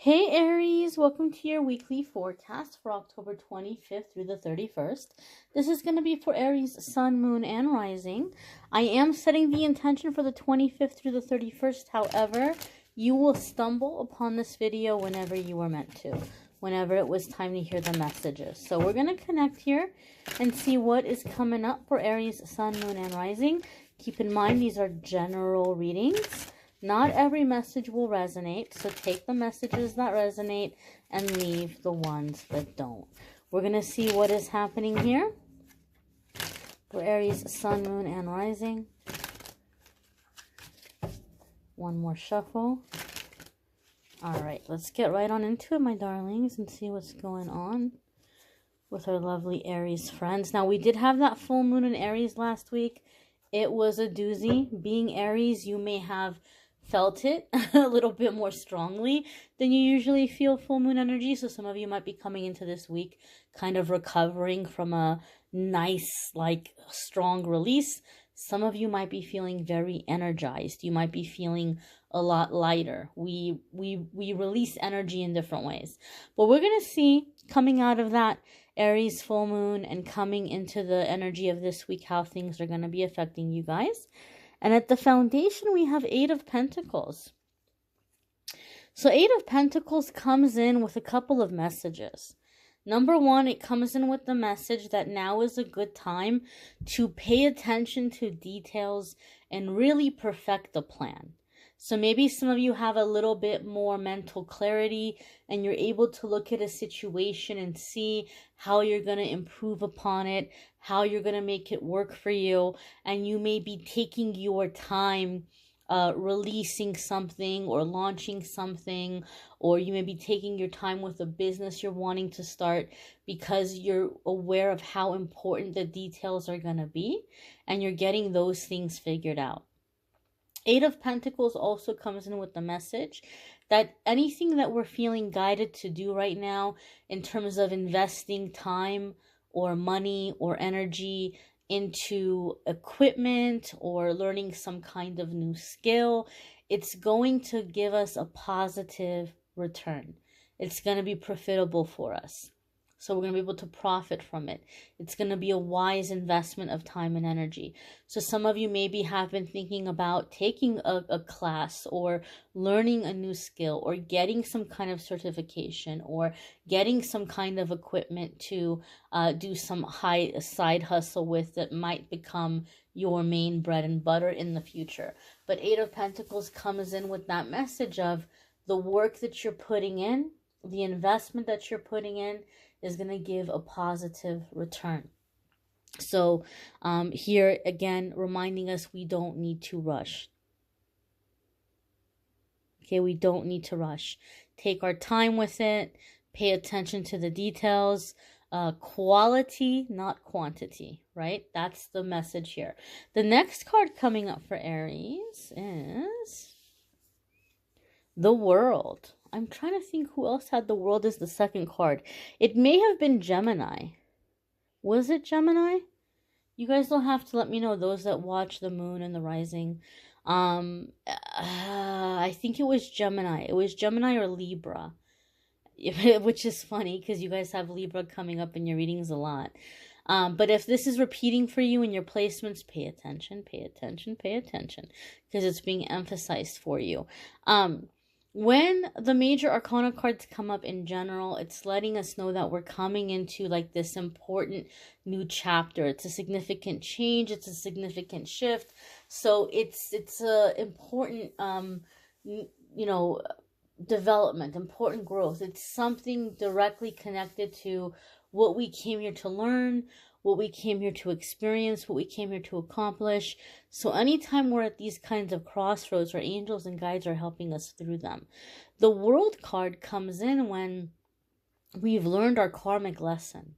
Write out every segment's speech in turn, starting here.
Hey Aries, welcome to your weekly forecast for October 25th through the 31st. This is going to be for Aries, Sun, Moon, and Rising. I am setting the intention for the 25th through the 31st. However, you will stumble upon this video whenever you were meant to, whenever it was time to hear the messages. So we're going to connect here and see what is coming up for Aries, Sun, Moon, and Rising. Keep in mind, these are general readings. Not every message will resonate, so take the messages that resonate and leave the ones that don't. We're going to see what is happening here for Aries, Sun, Moon, and Rising. One more shuffle. All right, let's get right on into it, my darlings, and see what's going on with our lovely Aries friends. Now, we did have that full moon in Aries last week. It was a doozy. Being Aries, you may have felt it a little bit more strongly than you usually feel full moon energy. So some of you might be coming into this week kind of recovering from a nice, strong release. Some of you might be feeling very energized. You might be feeling a lot lighter. We release energy in different ways. But we're going to see coming out of that Aries full moon and coming into the energy of this week how things are going to be affecting you guys. And at the foundation, we have Eight of Pentacles. So Eight of Pentacles comes in with a couple of messages. Number one, it comes in with the message that now is a good time to pay attention to details and really perfect the plan. So maybe some of you have a little bit more mental clarity and you're able to look at a situation and see how you're going to improve upon it, how you're going to make it work for you. And you may be taking your time releasing something or launching something, or you may be taking your time with a business you're wanting to start because you're aware of how important the details are going to be and you're getting those things figured out. Eight of Pentacles also comes in with the message that anything that we're feeling guided to do right now in terms of investing time or money or energy into equipment or learning some kind of new skill, it's going to give us a positive return. It's going to be profitable for us. So we're going to be able to profit from it. It's going to be a wise investment of time and energy. So some of you maybe have been thinking about taking a class or learning a new skill or getting some kind of certification or getting some kind of equipment to do some side hustle with that might become your main bread and butter in the future. But Eight of Pentacles comes in with that message of the work that you're putting in, the investment that you're putting in, is going to give a positive return. So here again, reminding us we don't need to rush. Okay, we don't need to rush. Take our time with it. Pay attention to the details. Quality, not quantity, right? That's the message here. The next card coming up for Aries is the World. I'm trying to think who else had the World as the second card. It may have been Gemini. Was it Gemini? You guys don't have to let me know, those that watch the moon and the rising. I think it was Gemini. It was Gemini or Libra. Which is funny because you guys have Libra coming up in your readings a lot. But if this is repeating for you in your placements, pay attention, pay attention, pay attention. Because it's being emphasized for you. When the major arcana cards come up in general, it's letting us know that we're coming into this important new chapter. It's a significant change. It's a significant shift. So it's a important, development, important growth. It's something directly connected to what we came here to learn, what we came here to experience, what we came here to accomplish. So anytime we're at these kinds of crossroads, our angels and guides are helping us through them. The World card comes in when we've learned our karmic lesson.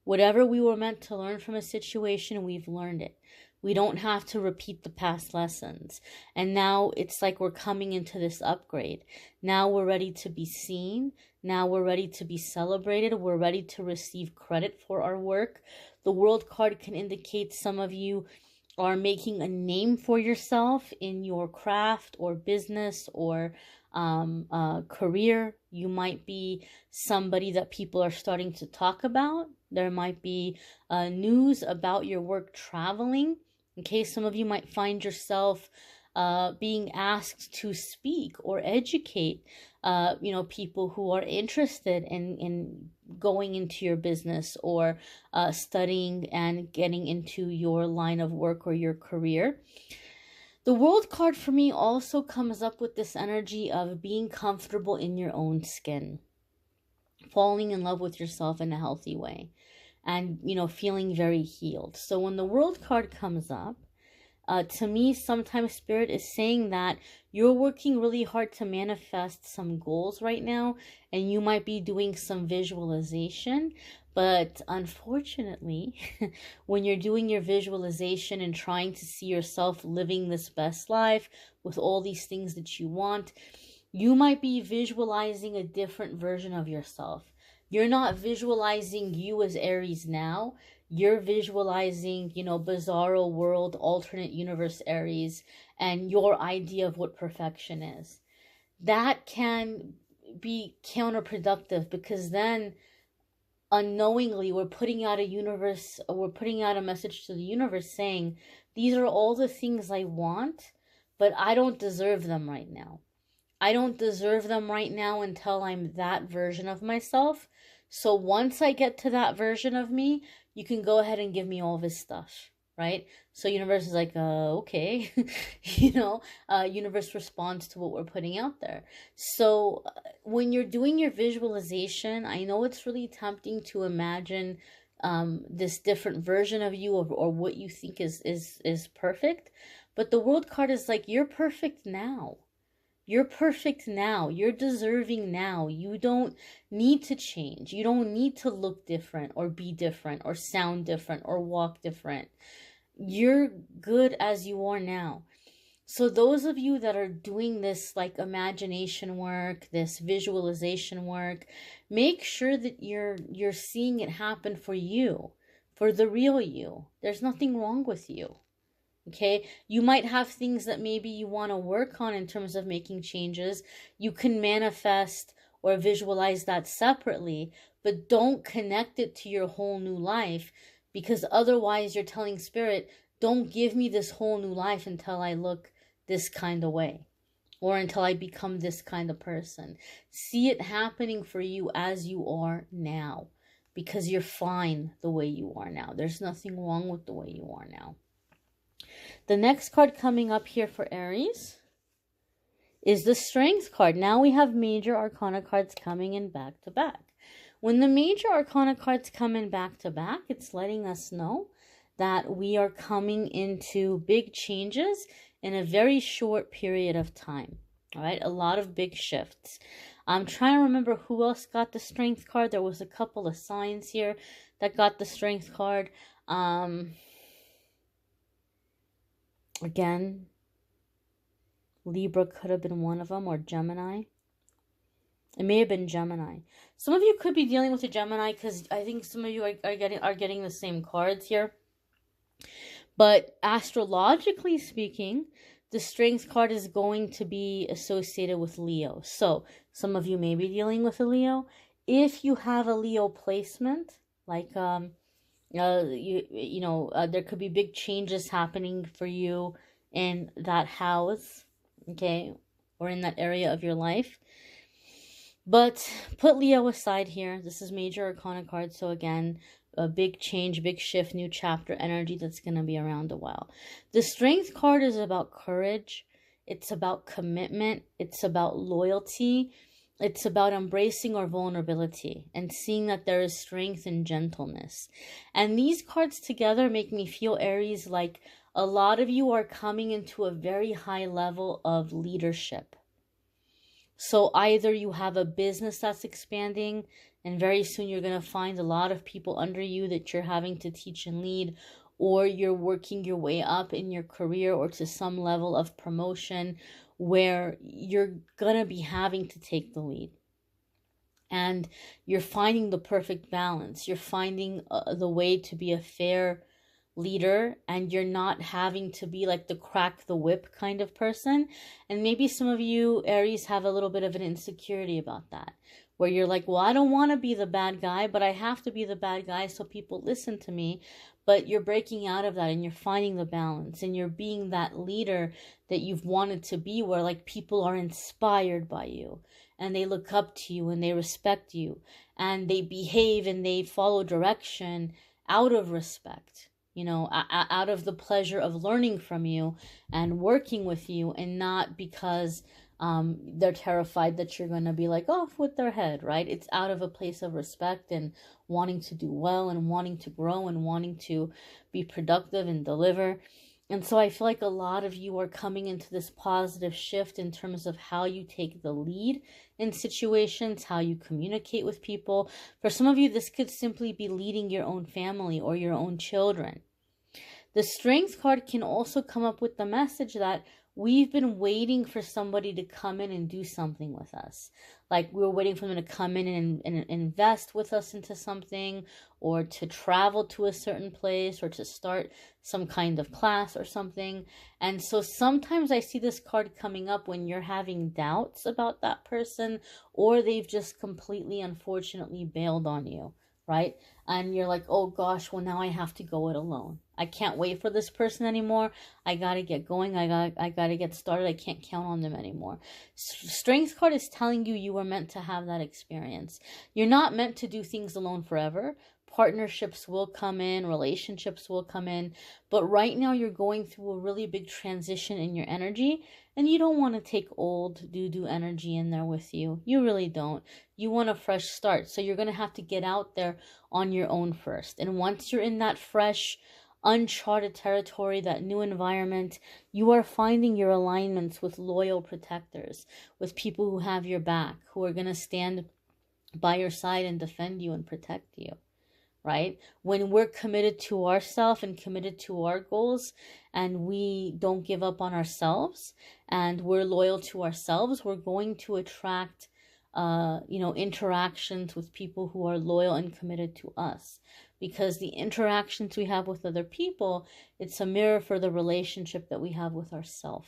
Whatever we were meant to learn from a situation, we've learned it. We don't have to repeat the past lessons. And now it's like we're coming into this upgrade. Now we're ready to be seen. Now we're ready to be celebrated. We're ready to receive credit for our work. The World card can indicate some of you are making a name for yourself in your craft or business or career. You might be somebody that people are starting to talk about. There might be news about your work traveling. Okay, some of you might find yourself being asked to speak or educate, people who are interested in going into your business or studying and getting into your line of work or your career. The World card for me also comes up with this energy of being comfortable in your own skin, falling in love with yourself in a healthy way, and, feeling very healed. So when the World card comes up, to me, sometimes Spirit is saying that you're working really hard to manifest some goals right now, and you might be doing some visualization. But unfortunately, when you're doing your visualization and trying to see yourself living this best life with all these things that you want, you might be visualizing a different version of yourself. You're not visualizing you as Aries now. You're visualizing, bizarro world, alternate universe Aries, and your idea of what perfection is. That can be counterproductive, because then unknowingly we're putting out a message to the universe saying, these are all the things I want, but I don't deserve them right now. I don't deserve them right now until I'm that version of myself. So once I get to that version of me, you can go ahead and give me all this stuff, right? So universe is like, okay, universe responds to what we're putting out there. So when you're doing your visualization, I know it's really tempting to imagine this different version of you, or what you think is perfect. But the World card is like, you're perfect now. You're perfect now. You're deserving now. You don't need to change. You don't need to look different or be different or sound different or walk different. You're good as you are now. So those of you that are doing this like imagination work, this visualization work, make sure that you're seeing it happen for you, for the real you. There's nothing wrong with you. Okay, you might have things that maybe you want to work on in terms of making changes. You can manifest or visualize that separately, but don't connect it to your whole new life, because otherwise you're telling Spirit, don't give me this whole new life until I look this kind of way, or until I become this kind of person. See it happening for you as you are now, because you're fine the way you are now. There's nothing wrong with the way you are now. The next card coming up here for Aries is the Strength card. Now we have major arcana cards coming in back to back. When the major arcana cards come in back to back, it's letting us know that we are coming into big changes in a very short period of time. All right, a lot of big shifts. I'm trying to remember who else got the Strength card. There was a couple of signs here that got the Strength card. Again, Libra could have been one of them, or Gemini. It may have been Gemini. Some of you could be dealing with a Gemini, because I think some of you are getting the same cards here. But astrologically speaking, the Strength card is going to be associated with Leo. So some of you may be dealing with a Leo. If you have a Leo placement, like there could be big changes happening for you in that house, okay, or in that area of your life. But put Leo aside here. This is major arcana card, so again, a big change, big shift, new chapter energy that's going to be around a while. The Strength card is about courage. It's about commitment. It's about loyalty. It's about embracing our vulnerability and seeing that there is strength and gentleness. And these cards together make me feel, Aries, like a lot of you are coming into a very high level of leadership. So either you have a business that's expanding, and very soon you're going to find a lot of people under you that you're having to teach and lead, or you're working your way up in your career or to some level of promotion where you're going to be having to take the lead. And you're finding the perfect balance. You're finding the way to be a fair leader, and you're not having to be like the crack the whip kind of person. And maybe some of you Aries have a little bit of an insecurity about that, where you're like, well, I don't want to be the bad guy, but I have to be the bad guy so people listen to me. But you're breaking out of that, and you're finding the balance, and you're being that leader that you've wanted to be, where like people are inspired by you, and they look up to you, and they respect you, and they behave and they follow direction out of respect, out of the pleasure of learning from you and working with you, and not because they're terrified that you're going to be like off with their head, right? It's out of a place of respect and wanting to do well and wanting to grow and wanting to be productive and deliver. And so I feel like a lot of you are coming into this positive shift in terms of how you take the lead in situations, how you communicate with people. For some of you, this could simply be leading your own family or your own children. The Strength card can also come up with the message that we've been waiting for somebody to come in and do something with us. Like we were waiting for them to come in and invest with us into something, or to travel to a certain place, or to start some kind of class or something. And so sometimes I see this card coming up when you're having doubts about that person, or they've just completely, unfortunately, bailed on you, right? And you're like, oh gosh, well now I have to go it alone. I can't wait for this person anymore. I got to get going. I got to get started. I can't count on them anymore. Strength card is telling you were meant to have that experience. You're not meant to do things alone forever. Partnerships will come in, relationships will come in, but right now you're going through a really big transition in your energy, and you don't want to take old doo-doo energy in there with you. You really don't. You want a fresh start, so you're going to have to get out there on your own first. And once you're in that fresh, uncharted territory, that new environment, you are finding your alignments with loyal protectors, with people who have your back, who are going to stand by your side and defend you and protect you, right? When we're committed to ourselves and committed to our goals, and we don't give up on ourselves, and we're loyal to ourselves, we're going to attract interactions with people who are loyal and committed to us. Because the interactions we have with other people, it's a mirror for the relationship that we have with ourselves.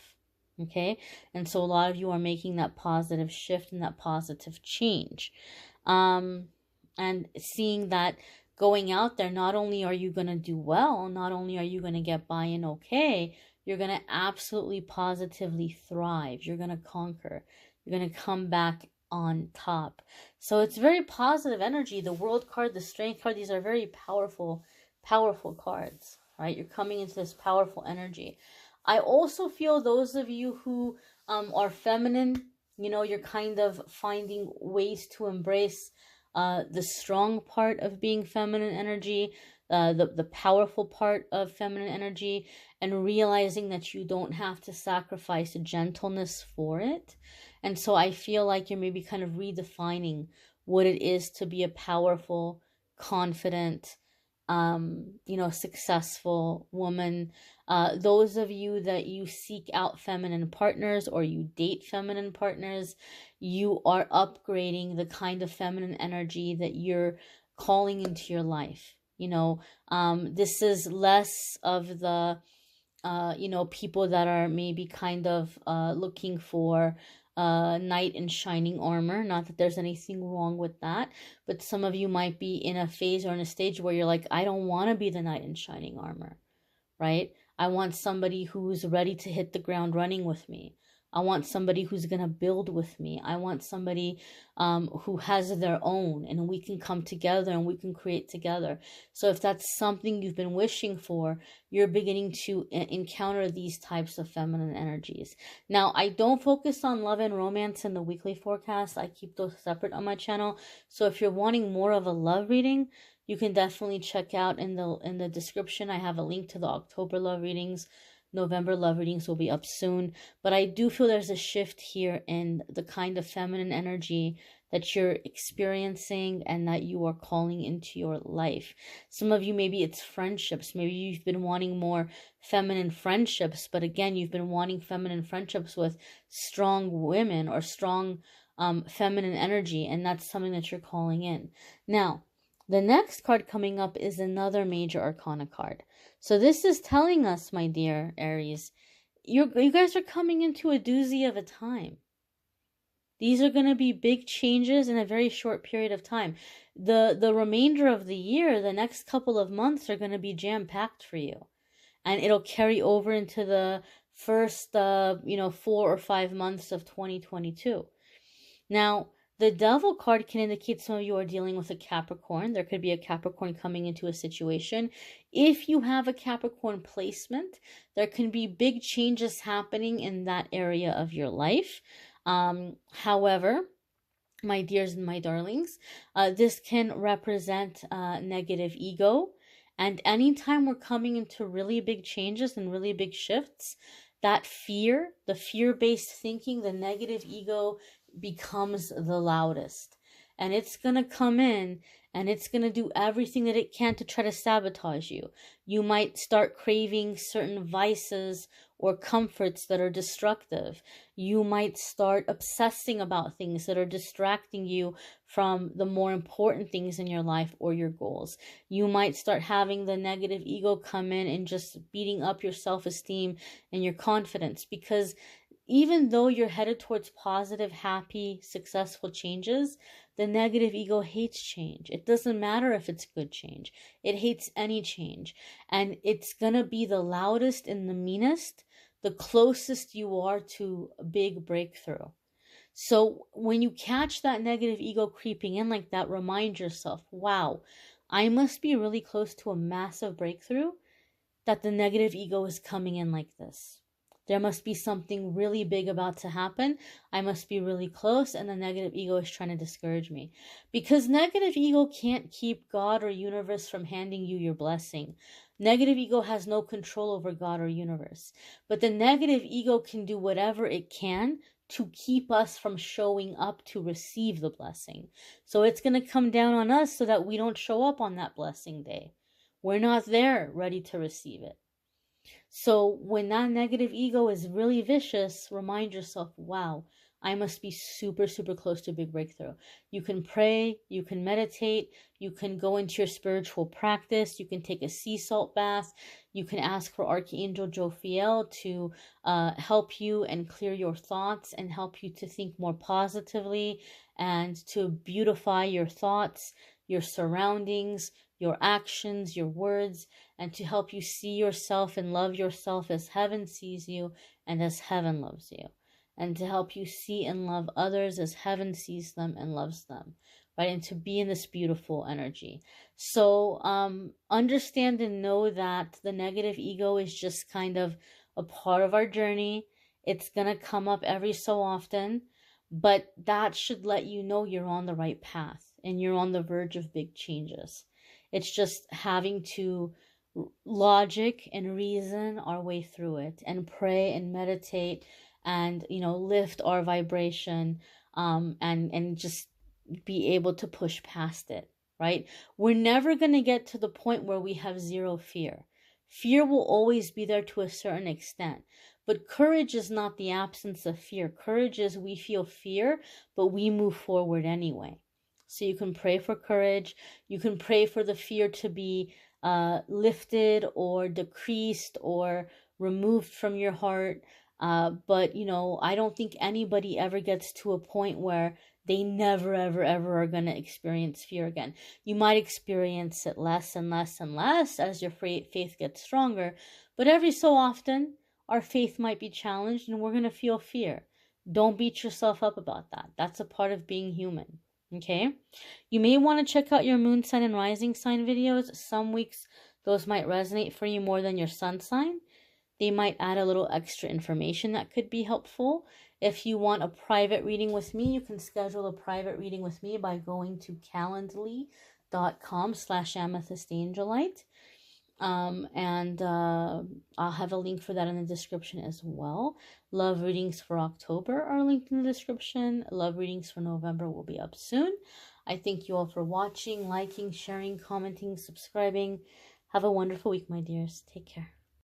Okay? And so a lot of you are making that positive shift and that positive change. And seeing that going out there, not only are you going to do well, not only are you going to get by and okay, you're going to absolutely positively thrive. You're going to conquer. You're going to come back on top. So it's very positive energy. The World card, the Strength card, these are very powerful cards, right? You're coming into this powerful energy. I also feel those of you who are feminine, you're kind of finding ways to embrace the strong part of being feminine energy, the powerful part of feminine energy, and realizing that you don't have to sacrifice gentleness for it. And so I feel like you're maybe kind of redefining what it is to be a powerful, confident, successful woman. Those of you that you seek out feminine partners, or you date feminine partners, you are upgrading the kind of feminine energy that you're calling into your life. This is less of the, people that are maybe kind of looking for knight in shining armor. Not that there's anything wrong with that, but some of you might be in a phase or in a stage where you're like, I don't want to be the knight in shining armor, right? I want somebody who's ready to hit the ground running with me. I want somebody who's going to build with me. I want somebody who has their own, and we can come together and we can create together. So if that's something you've been wishing for, you're beginning to encounter these types of feminine energies. Now, I don't focus on love and romance in the weekly forecast. I keep those separate on my channel. So if you're wanting more of a love reading, you can definitely check out in the description. I have a link to the October love readings. November love readings will be up soon. But I do feel there's a shift here in the kind of feminine energy that you're experiencing and that you are calling into your life. Some of you, maybe it's friendships. Maybe you've been wanting more feminine friendships, but again, you've been wanting feminine friendships with strong women or strong feminine energy, and that's something that you're calling in. Now, The next card coming up is another major arcana card. So this is telling us, my dear Aries, you guys are coming into a doozy of a time. These are going to be big changes in a very short period of time. The remainder of the year, the next couple of months are going to be jam-packed for you. And it'll carry over into the first 4 or 5 months of 2022. Now, the Devil card can indicate some of you are dealing with a Capricorn. There could be a Capricorn coming into a situation. If you have a Capricorn placement, there can be big changes happening in that area of your life. However, my dears and my darlings, this can represent negative ego. And anytime we're coming into really big changes and really big shifts, that fear, the fear-based thinking, the negative ego becomes the loudest. And it's going to come in and it's going to do everything that it can to try to sabotage you. You might start craving certain vices or comforts that are destructive. You might start obsessing about things that are distracting you from the more important things in your life or your goals. You might start having the negative ego come in and just beating up your self-esteem and your confidence, because even though you're headed towards positive, happy, successful changes, the negative ego hates change. It doesn't matter if it's good change. It hates any change. And it's going to be the loudest and the meanest the closest you are to a big breakthrough. So when you catch that negative ego creeping in like that, remind yourself, wow, I must be really close to a massive breakthrough that the negative ego is coming in like this. There must be something really big about to happen. I must be really close, and the negative ego is trying to discourage me. Because negative ego can't keep God or universe from handing you your blessing. Negative ego has no control over God or universe. But the negative ego can do whatever it can to keep us from showing up to receive the blessing. So it's going to come down on us so that we don't show up on that blessing day. We're not there ready to receive it. So when that negative ego is really vicious, remind yourself, wow, I must be super, super close to a big breakthrough. You can pray, you can meditate, you can go into your spiritual practice, you can take a sea salt bath, you can ask for Archangel Jophiel to help you and clear your thoughts and help you to think more positively and to beautify your thoughts, your surroundings, your actions, your words, and to help you see yourself and love yourself as heaven sees you and as heaven loves you. And to help you see and love others as heaven sees them and loves them, right? And to be in this beautiful energy. So understand and know that the negative ego is just kind of a part of our journey. It's going to come up every so often, but that should let you know you're on the right path and you're on the verge of big changes. It's just having to logic and reason our way through it and pray and meditate and, lift our vibration and just be able to push past it, right? We're never going to get to the point where we have zero fear. Fear will always be there to a certain extent. But courage is not the absence of fear. Courage is we feel fear, but we move forward anyway. So you can pray for courage. You can pray for the fear to be lifted or decreased or removed from your heart. But, I don't think anybody ever gets to a point where they never, ever, ever are going to experience fear again. You might experience it less and less and less as your faith gets stronger. But every so often, our faith might be challenged and we're going to feel fear. Don't beat yourself up about that. That's a part of being human. Okay, you may want to check out your moon sign and rising sign videos. Some weeks those might resonate for you more than your sun sign. They might add a little extra information that could be helpful. If you want a private reading with me, you can schedule a private reading with me by going to calendly.com/amethystangelite. I'll have a link for that in the description as well. Love readings for October are linked in the description. Love readings for November will be up soon. I thank you all for watching, liking, sharing, commenting, subscribing. Have a wonderful week, my dears. Take care.